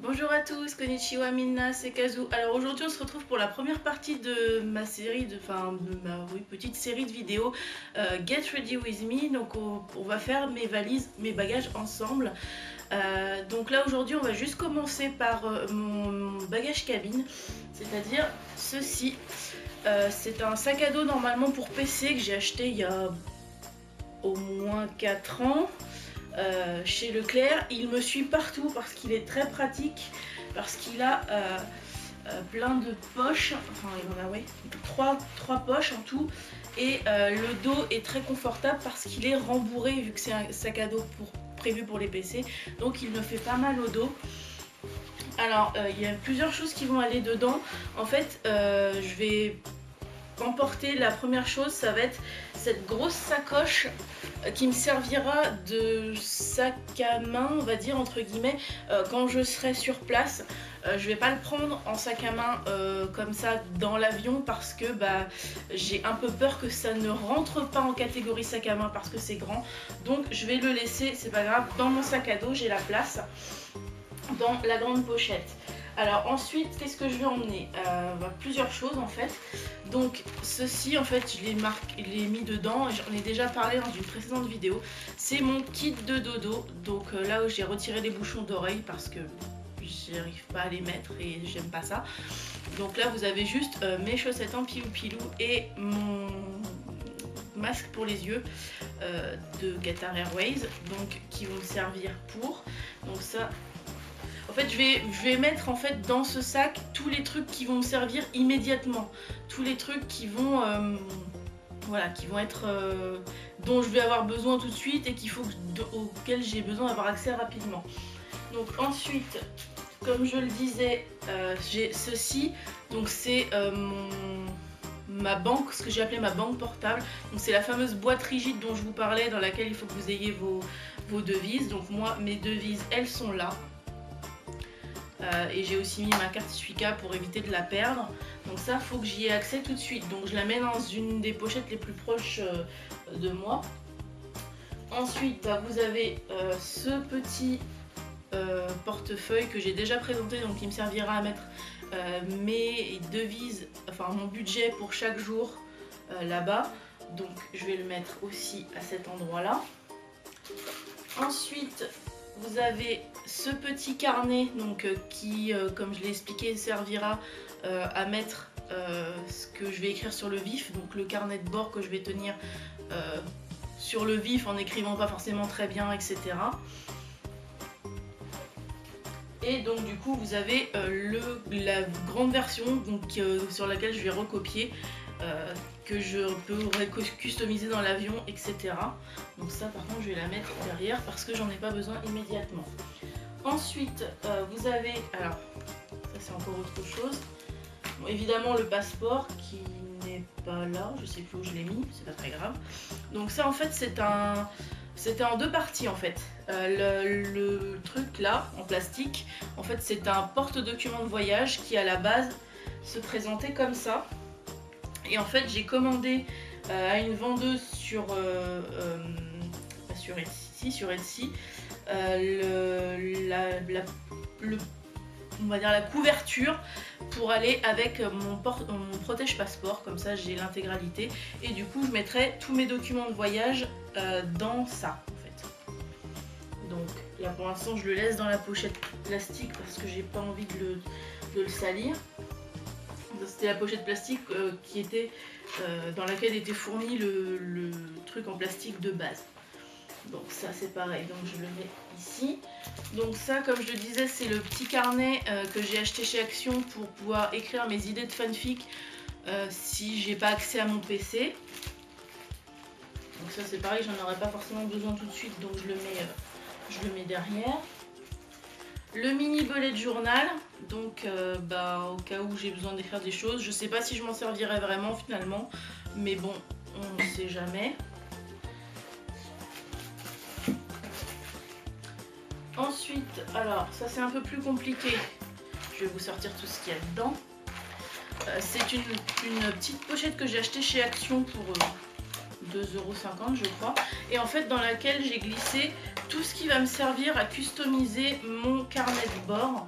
Bonjour à tous, konnichiwa minna, c'est Kazu. Alors aujourd'hui on se retrouve pour la première partie de ma série, de ma petite série de vidéos Get Ready With Me. Donc on va faire mes valises, mes bagages ensemble. Donc là aujourd'hui on va juste commencer par mon bagage cabine, c'est-à-dire ceci. C'est un sac à dos normalement pour PC que j'ai acheté il y a au moins 4 ans. Chez Leclerc, il me suit partout parce qu'il est très pratique, parce qu'il a plein de poches, enfin il en a trois poches en tout, et le dos est très confortable parce qu'il est rembourré vu que c'est un sac à dos prévu pour les PC, donc il me fait pas mal au dos. Alors il y a plusieurs choses qui vont aller dedans. En fait je vais emporter, la première chose ça va être cette grosse sacoche qui me servira de sac à main, on va dire entre guillemets, quand je serai sur place. Je vais pas le prendre en sac à main comme ça dans l'avion parce que j'ai un peu peur que ça ne rentre pas en catégorie sac à main parce que c'est grand. Donc je vais le laisser, c'est pas grave, dans mon sac à dos, j'ai la place dans la grande pochette. Alors ensuite, qu'est-ce que je vais emmener? Plusieurs choses en fait. Donc ceci en fait, je l'ai mis dedans, j'en ai déjà parlé dans une précédente vidéo. C'est mon kit de dodo. Donc là où j'ai retiré les bouchons d'oreille parce que j'arrive pas à les mettre et j'aime pas ça. Donc là vous avez juste mes chaussettes en pilou et mon masque pour les yeux de Qatar Airways, donc qui vont me servir pour. Donc ça. En fait, je vais mettre en fait dans ce sac tous les trucs qui vont me servir immédiatement, tous les trucs qui vont, qui vont être, dont je vais avoir besoin tout de suite et auxquels j'ai besoin d'avoir accès rapidement. Donc ensuite, comme je le disais, j'ai ceci. Donc c'est ma banque, ce que j'ai appelé ma banque portable. Donc c'est la fameuse boîte rigide dont je vous parlais, dans laquelle il faut que vous ayez vos devises. Donc moi, mes devises, elles sont là. Et j'ai aussi mis ma carte Suica pour éviter de la perdre. Donc ça, faut que j'y ai accès tout de suite. Donc je la mets dans une des pochettes les plus proches de moi. Ensuite, vous avez ce petit portefeuille que j'ai déjà présenté, donc il me servira à mettre mes devises, enfin mon budget pour chaque jour là-bas. Donc je vais le mettre aussi à cet endroit-là. Ensuite, vous avez ce petit carnet donc, qui, comme je l'ai expliqué, servira à mettre ce que je vais écrire sur le vif, donc le carnet de bord que je vais tenir sur le vif en n'écrivant pas forcément très bien, etc. Et donc du coup vous avez la grande version donc, sur laquelle je vais recopier, que je pourrais customiser dans l'avion, etc. Donc ça par contre je vais la mettre derrière parce que j'en ai pas besoin immédiatement. Ensuite vous avez, alors ça c'est encore autre chose, bon, évidemment le passeport qui n'est pas là, je sais plus où je l'ai mis, c'est pas très grave. Donc ça en fait c'était en deux parties en fait. Le truc là en plastique, en fait c'est un porte-document de voyage qui à la base se présentait comme ça. Et en fait j'ai commandé à une vendeuse sur Etsy, on va dire la couverture pour aller avec mon protège passeport, comme ça j'ai l'intégralité et du coup je mettrai tous mes documents de voyage dans ça en fait. Donc là pour l'instant je le laisse dans la pochette plastique parce que j'ai pas envie de le salir. C'était la pochette plastique qui était dans laquelle était fourni le truc en plastique de base. Donc ça c'est pareil, donc je le mets ici. Donc ça, comme je le disais, c'est le petit carnet que j'ai acheté chez Action pour pouvoir écrire mes idées de fanfic si j'ai pas accès à mon PC. Donc ça c'est pareil, j'en aurais pas forcément besoin tout de suite, donc je le mets derrière. Le mini bullet journal, donc au cas où j'ai besoin d'écrire des choses. Je sais pas si je m'en servirai vraiment finalement, mais bon, on ne sait jamais. Ensuite, alors ça c'est un peu plus compliqué, je vais vous sortir tout ce qu'il y a dedans. C'est une petite pochette que j'ai achetée chez Action pour 2,50 € je crois, et en fait dans laquelle j'ai glissé tout ce qui va me servir à customiser mon carnet de bord.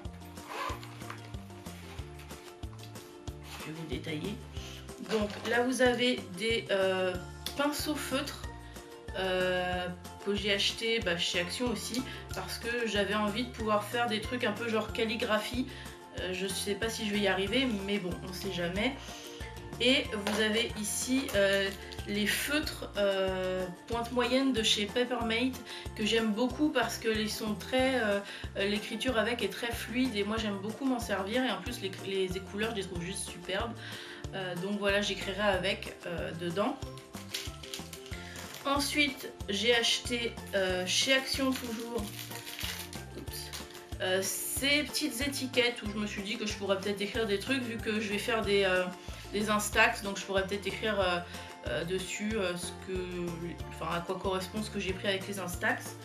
je vais vous détailler. Donc là vous avez des pinceaux feutres que j'ai acheté chez Action aussi, parce que j'avais envie de pouvoir faire des trucs un peu genre calligraphie. Je sais pas si je vais y arriver, mais bon, on sait jamais. Et vous avez ici les feutres pointe moyenne de chez Papermate, que j'aime beaucoup parce que ils sont très l'écriture avec est très fluide et moi j'aime beaucoup m'en servir, et en plus les couleurs je les trouve juste superbes. Donc voilà, j'écrirai avec dedans. Ensuite j'ai acheté chez Action toujours ces petites étiquettes où je me suis dit que je pourrais peut-être écrire des trucs, vu que je vais faire des Instax, donc je pourrais peut-être écrire dessus à quoi correspond ce que j'ai pris avec les Instax.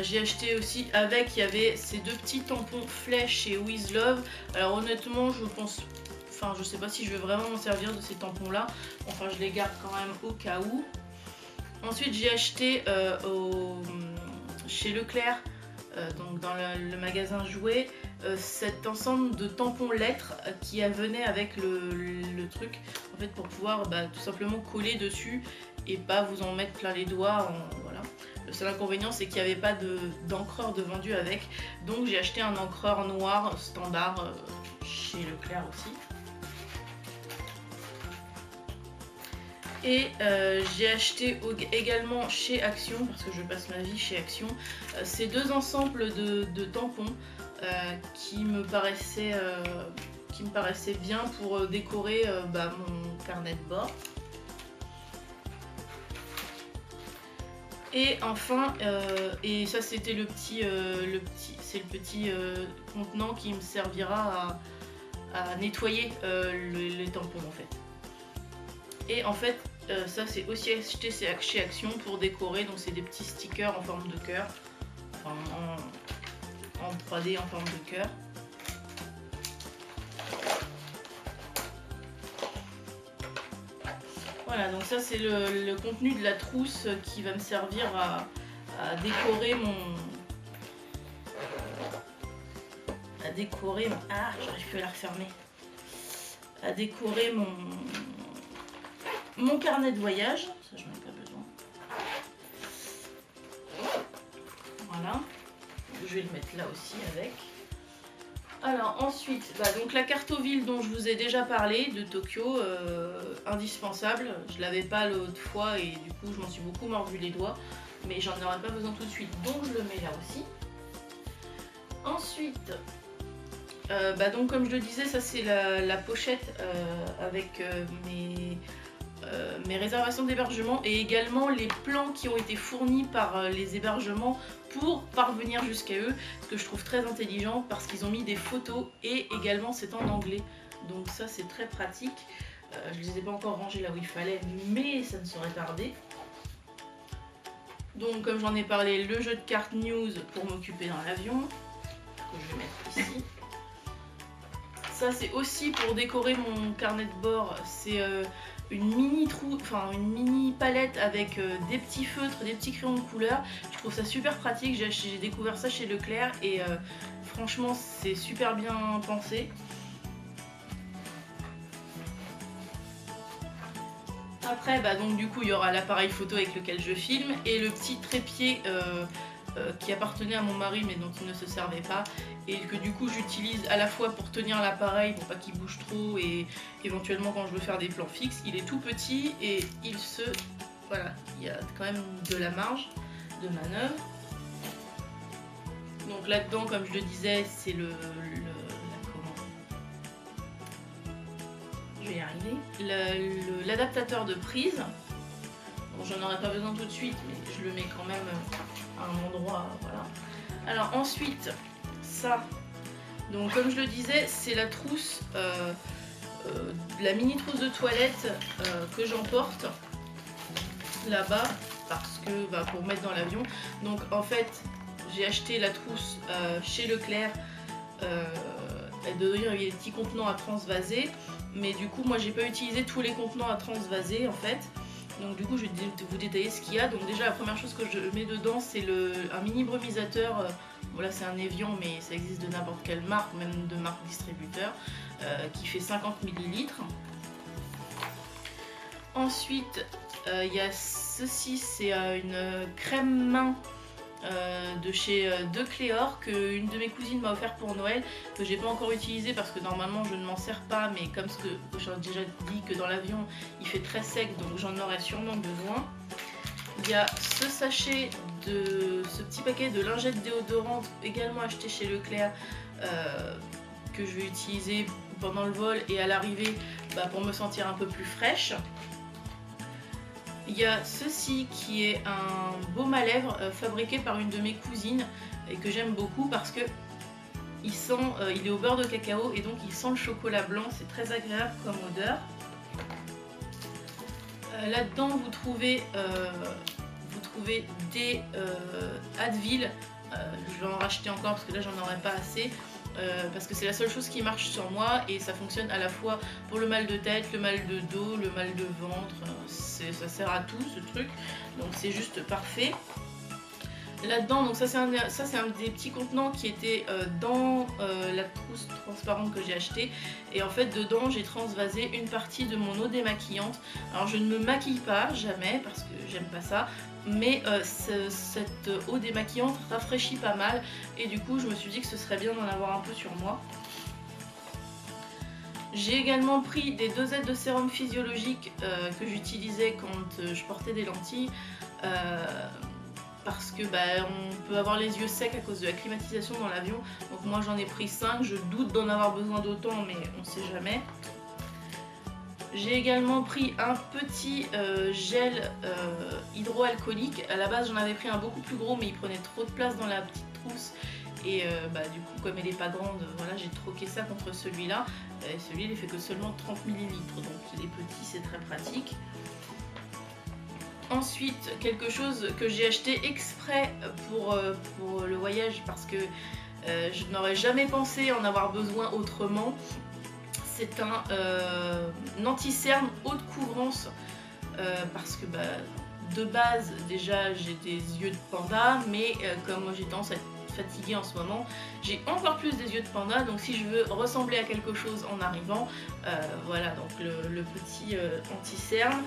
J'ai acheté aussi avec, il y avait ces deux petits tampons flèches chez With Love. Alors honnêtement je sais pas si je vais vraiment m'en servir de ces tampons là, enfin je les garde quand même au cas où. Ensuite j'ai acheté chez Leclerc, donc dans le magasin jouet, cet ensemble de tampons lettres qui venait avec le truc, en fait, pour pouvoir tout simplement coller dessus et pas vous en mettre plein les doigts. Voilà. Le seul inconvénient c'est qu'il n'y avait pas d'encreur de vendu avec, donc j'ai acheté un encreur noir standard chez Leclerc aussi. Et j'ai acheté également chez Action, parce que je passe ma vie chez Action, ces deux ensembles de tampons qui me paraissaient bien pour décorer mon carnet de bord. Et enfin, et ça c'était le petit contenant qui me servira à nettoyer les tampons en fait. Et en fait, ça c'est aussi acheté chez Action pour décorer, donc c'est des petits stickers en forme de cœur, enfin en 3D en forme de cœur. Voilà, donc ça c'est le contenu de la trousse qui va me servir à décorer ah, j'arrive plus à la refermer. À décorer mon carnet de voyage, ça j'en ai pas besoin. Voilà, je vais le mettre là aussi avec. Alors ensuite, donc la carte aux villes dont je vous ai déjà parlé de Tokyo, indispensable. Je l'avais pas l'autre fois et du coup je m'en suis beaucoup mordu les doigts, mais j'en aurais pas besoin tout de suite, donc je le mets là aussi. Ensuite, donc comme je le disais, ça c'est la pochette avec mes réservations d'hébergement et également les plans qui ont été fournis par les hébergements pour parvenir jusqu'à eux, ce que je trouve très intelligent parce qu'ils ont mis des photos et également c'est en anglais, donc ça c'est très pratique. Je les ai pas encore rangés là où il fallait, mais ça ne saurait tarder. Donc comme j'en ai parlé, le jeu de cartes news pour m'occuper dans l'avion, que je vais mettre ici. Ça c'est aussi pour décorer mon carnet de bord, c'est une mini palette avec des petits feutres, des petits crayons de couleur. Je trouve ça super pratique, j'ai découvert ça chez Leclerc et franchement c'est super bien pensé. Après donc du coup il y aura l'appareil photo avec lequel je filme et le petit trépied qui appartenait à mon mari mais dont il ne se servait pas et que du coup j'utilise à la fois pour tenir l'appareil pour pas qu'il bouge trop et éventuellement quand je veux faire des plans fixes. Il est tout petit et voilà, il y a quand même de la marge de manœuvre. Donc là-dedans, comme je le disais, c'est je vais y arriver, l'adaptateur de prise. Bon, j'en aurais pas besoin tout de suite, mais je le mets quand même à un endroit, voilà. Alors ensuite, ça, donc comme je le disais, c'est la trousse, la mini trousse de toilette que j'emporte là-bas parce que pour mettre dans l'avion. Donc en fait, j'ai acheté la trousse chez Leclerc. Dedans il y avait des petits contenants à transvaser, mais du coup moi j'ai pas utilisé tous les contenants à transvaser en fait. Donc du coup je vais vous détailler ce qu'il y a. Donc déjà la première chose que je mets dedans c'est un mini brumisateur. là c'est un Evian mais ça existe de n'importe quelle marque, même de marque distributeur, qui fait 50 ml. Ensuite il y a ceci, c'est une crème main de chez De Cléor que une de mes cousines m'a offert pour Noël, que j'ai pas encore utilisé parce que normalement je ne m'en sers pas, mais comme ce que j'ai déjà dit que dans l'avion il fait très sec, donc j'en aurais sûrement besoin. Il y a ce sachet de ce petit paquet de lingettes déodorantes également acheté chez Leclerc, que je vais utiliser pendant le vol et à l'arrivée pour me sentir un peu plus fraîche. Il y a ceci qui est un baume à lèvres fabriqué par une de mes cousines et que j'aime beaucoup parce que il est au beurre de cacao et donc il sent le chocolat blanc, c'est très agréable comme odeur. Là-dedans vous trouvez des Advil, je vais en racheter encore parce que là j'en aurai pas assez. Parce que c'est la seule chose qui marche sur moi et ça fonctionne à la fois pour le mal de tête, le mal de dos, le mal de ventre, ça sert à tout ce truc, donc c'est juste parfait. Là-dedans, donc ça c'est un des petits contenants qui était dans la trousse transparente que j'ai acheté, et en fait dedans j'ai transvasé une partie de mon eau démaquillante. Alors je ne me maquille pas, jamais, parce que j'aime pas ça, mais cette eau démaquillante rafraîchit pas mal et du coup je me suis dit que ce serait bien d'en avoir un peu sur moi. J'ai également pris des dosettes de sérum physiologique que j'utilisais quand je portais des lentilles, parce que on peut avoir les yeux secs à cause de la climatisation dans l'avion, donc moi j'en ai pris 5, je doute d'en avoir besoin d'autant mais on sait jamais. J'ai également pris un petit gel hydroalcoolique. À la base j'en avais pris un beaucoup plus gros mais il prenait trop de place dans la petite trousse et du coup comme elle n'est pas grande, voilà, j'ai troqué ça contre celui-là. Celui-là il fait que seulement 30 ml, donc les petits c'est très pratique. Ensuite quelque chose que j'ai acheté exprès pour le voyage parce que je n'aurais jamais pensé en avoir besoin autrement. C'est un anti-cerne haute couvrance parce que de base déjà j'ai des yeux de panda, mais comme j'ai tendance à être fatiguée en ce moment, j'ai encore plus des yeux de panda, donc si je veux ressembler à quelque chose en arrivant, voilà, donc le petit anti-cerne.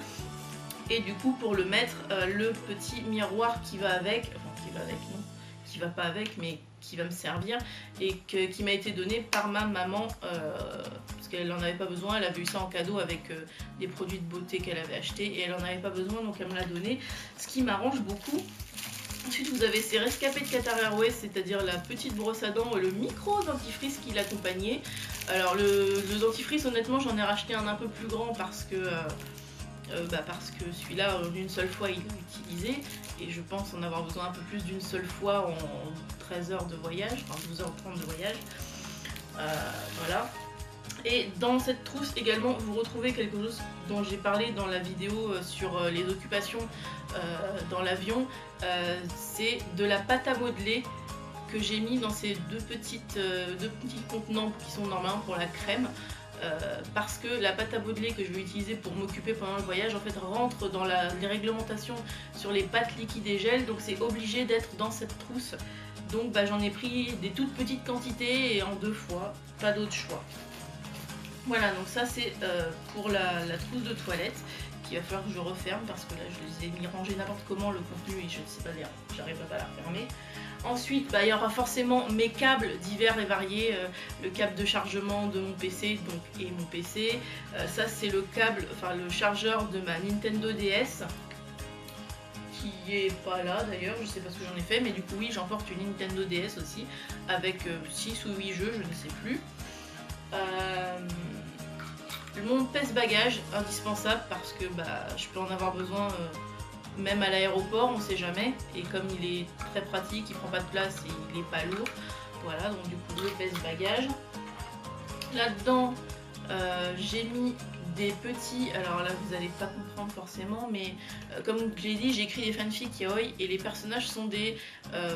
Et du coup pour le mettre, le petit miroir qui va avec, enfin qui va avec non, qui va pas avec mais qui va me servir et qui m'a été donné par ma maman parce qu'elle n'en avait pas besoin, elle avait eu ça en cadeau avec des produits de beauté qu'elle avait acheté et elle n'en avait pas besoin donc elle me l'a donné, ce qui m'arrange beaucoup. Ensuite vous avez ces rescapés de Qatar Airways, c'est-à-dire la petite brosse à dents, le micro dentifrice qui l'accompagnait. Alors le dentifrice honnêtement j'en ai racheté un peu plus grand parce que celui-là d'une seule fois il est utilisé et je pense en avoir besoin un peu plus d'une seule fois en 13 heures de voyage, enfin 12h30 de voyage. Voilà. Et dans cette trousse également vous retrouvez quelque chose dont j'ai parlé dans la vidéo sur les occupations dans l'avion, c'est de la pâte à modeler que j'ai mis dans ces deux petits contenants qui sont normalement pour la crème. Parce que la pâte à modeler que je vais utiliser pour m'occuper pendant le voyage en fait rentre dans les réglementations sur les pâtes liquides et gel, donc c'est obligé d'être dans cette trousse. Donc j'en ai pris des toutes petites quantités et en 2 fois, pas d'autre choix. Voilà, donc ça c'est pour la trousse de toilette qu'il va falloir que je referme parce que là je les ai mis rangés n'importe comment le contenu et je ne sais pas, j'arriverai pas à la refermer. Ensuite, il y aura forcément mes câbles divers et variés, le câble de chargement de mon PC et mon PC. Ça c'est le câble, enfin le chargeur de ma Nintendo DS, qui est pas là d'ailleurs, je sais pas ce que j'en ai fait, mais du coup oui j'emporte une Nintendo DS aussi, avec 6 ou 8 jeux, je ne sais plus. Mon pèse-bagages, indispensable parce que je peux en avoir besoin même à l'aéroport, on sait jamais, et comme il est très pratique, il prend pas de place et il est pas lourd, voilà, donc du coup le pèse-bagages. Là-dedans j'ai mis des petits, alors là vous allez pas comprendre forcément, mais comme je l'ai dit, j'ai écrit des fanfics yaoi et les personnages sont des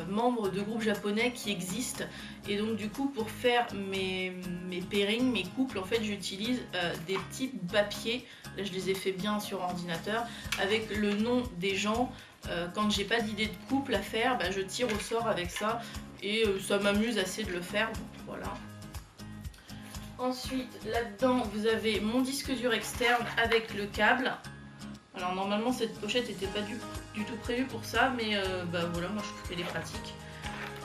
membres de groupes japonais qui existent, et donc du coup pour faire mes pairings, mes couples, en fait j'utilise des petits papiers. Là je les ai fait bien sur ordinateur avec le nom des gens Quand j'ai pas d'idée de couple à faire, je tire au sort avec ça et ça m'amuse assez de le faire, donc voilà. Ensuite, là-dedans, vous avez mon disque dur externe avec le câble. Alors normalement cette pochette n'était pas du tout prévue pour ça, mais voilà, moi je trouve qu'elle est pratique.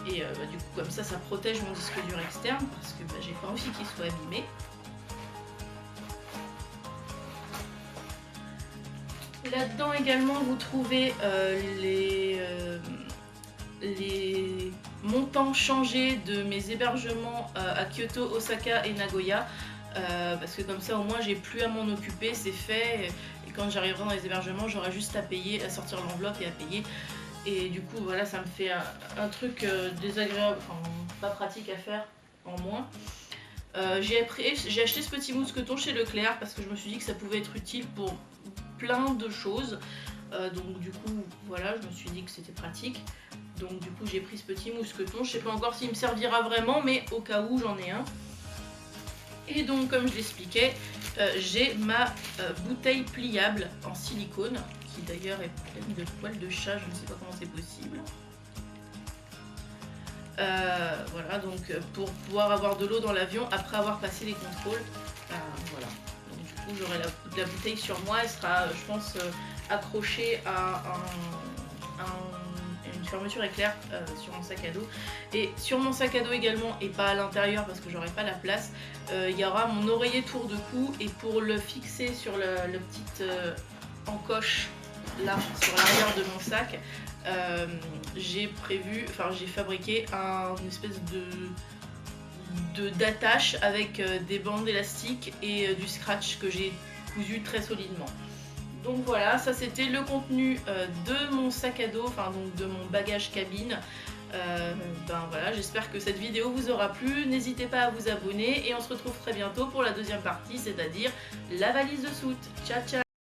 Et du coup comme ça protège mon disque dur externe parce que j'ai pas envie qu'il soit abîmé. Là-dedans également vous trouvez les montants changés de mes hébergements à Kyoto, Osaka et Nagoya. Parce que comme ça au moins j'ai plus à m'en occuper, c'est fait. Et quand j'arriverai dans les hébergements, j'aurai juste à payer, à sortir l'enveloppe et à payer. Et du coup voilà, ça me fait un truc désagréable, enfin pas pratique à faire en moins. J'ai acheté ce petit mousqueton chez Leclerc parce que je me suis dit que ça pouvait être utile pour plein de choses. Donc du coup voilà, je me suis dit que c'était pratique. Donc du coup j'ai pris ce petit mousqueton. Je sais pas encore s'il me servira vraiment, mais au cas où j'en ai un. Et donc comme je l'expliquais, j'ai ma bouteille pliable en silicone, qui d'ailleurs est pleine de poils de chat, je ne sais pas comment c'est possible. Voilà, donc pour pouvoir avoir de l'eau dans l'avion après avoir passé les contrôles. Voilà, donc du coup j'aurai la bouteille sur moi, elle sera je pense accrochée à une fermeture éclair sur mon sac à dos. Et sur mon sac à dos également, et pas à l'intérieur parce que j'aurai pas la place, il y aura mon oreiller tour de cou, et pour le fixer sur le petit encoche là sur l'arrière de mon sac, j'ai fabriqué une espèce d'attache avec des bandes élastiques et du scratch que j'ai cousu très solidement. Donc voilà, ça c'était le contenu de mon sac à dos, enfin donc de mon bagage cabine. Voilà, j'espère que cette vidéo vous aura plu. N'hésitez pas à vous abonner et on se retrouve très bientôt pour la deuxième partie, c'est-à-dire la valise de soute. Ciao ciao.